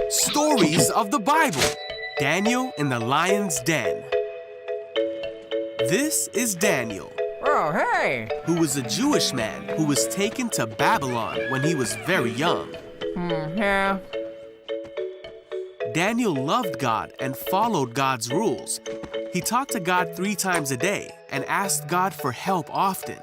Stories of the Bible. Daniel in the Lion's Den. This is Daniel. Oh, hey! Who was a Jewish man who was taken to Babylon when he was very young. Yeah. Daniel loved God and followed God's rules. He talked to God 3 times a day and asked God for help often.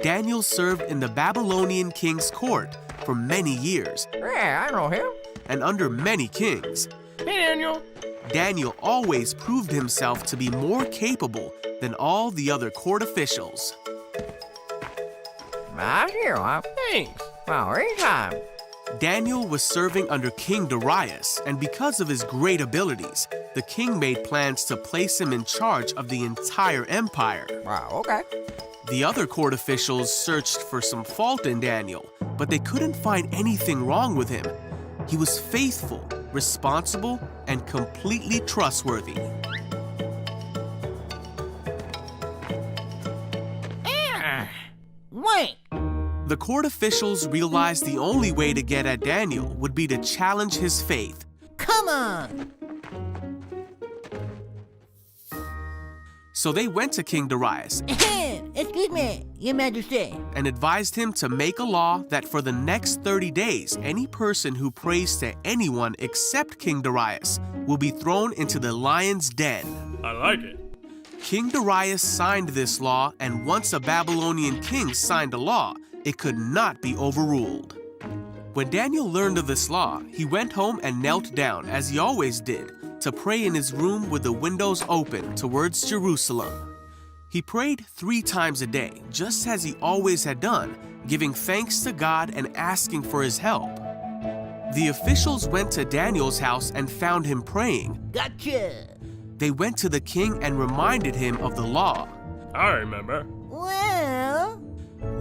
Daniel served in the Babylonian king's court for many years Yeah, I know him. and under many kings. Hey, Daniel. Daniel always proved himself to be more capable than all the other court officials. Thanks. Well, anytime. Daniel was serving under King Darius, and because of his great abilities, the king made plans to place him in charge of the entire empire. Wow, okay. The other court officials searched for some fault in Daniel, but they couldn't find anything wrong with him. He was faithful, responsible, and completely trustworthy. Wait. The court officials realized the only way to get at Daniel would be to challenge his faith. Come on. So they went to King Darius Excuse me, Your Majesty. and advised him to make a law that for the next 30 days, any person who prays to anyone except King Darius will be thrown into the lion's den. I like it. King Darius signed this law, and once a Babylonian king signed a law, it could not be overruled. When Daniel learned of this law, he went home and knelt down, as he always did, to pray in his room with the windows open towards Jerusalem. He prayed 3 times a day, just as he always had done, giving thanks to God and asking for his help. The officials went to Daniel's house and found him praying. Gotcha. They went to the king and reminded him of the law. I remember. Well,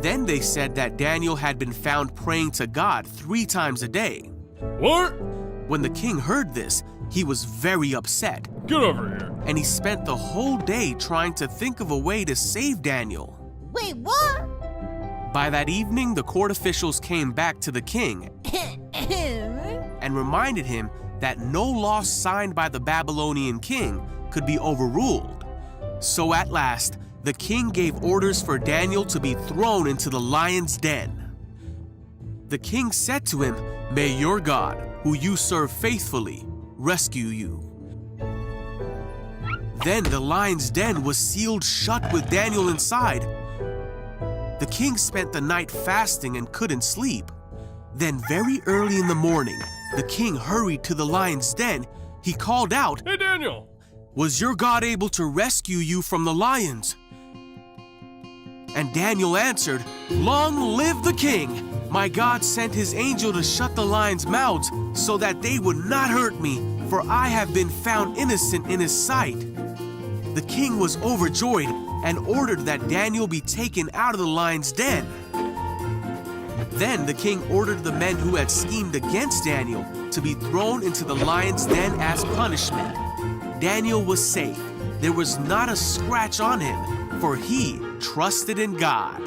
Then they said that Daniel had been found praying to God 3 times a day. What? When the king heard this, he was very upset, Get over here. and he spent the whole day trying to think of a way to save Daniel. wait, what? By that evening, the court officials came back to the king and reminded him that no law signed by the Babylonian king could be overruled. So at last, the king gave orders for Daniel to be thrown into the lion's den. The king said to him, "May your God, who you serve faithfully, rescue you." Then the lion's den was sealed shut with Daniel inside. The king spent the night fasting and couldn't sleep. Then very early in the morning, the king hurried to the lion's den. He called out, Hey, Daniel. "Was your God able to rescue you from the lions?" And Daniel answered, "Long live the king! My God sent his angel to shut the lions' mouths so that they would not hurt me, for I have been found innocent in his sight." The king was overjoyed and ordered that Daniel be taken out of the lion's den. Then the king ordered the men who had schemed against Daniel to be thrown into the lion's den as punishment. Daniel was safe. There was not a scratch on him, for he trusted in God.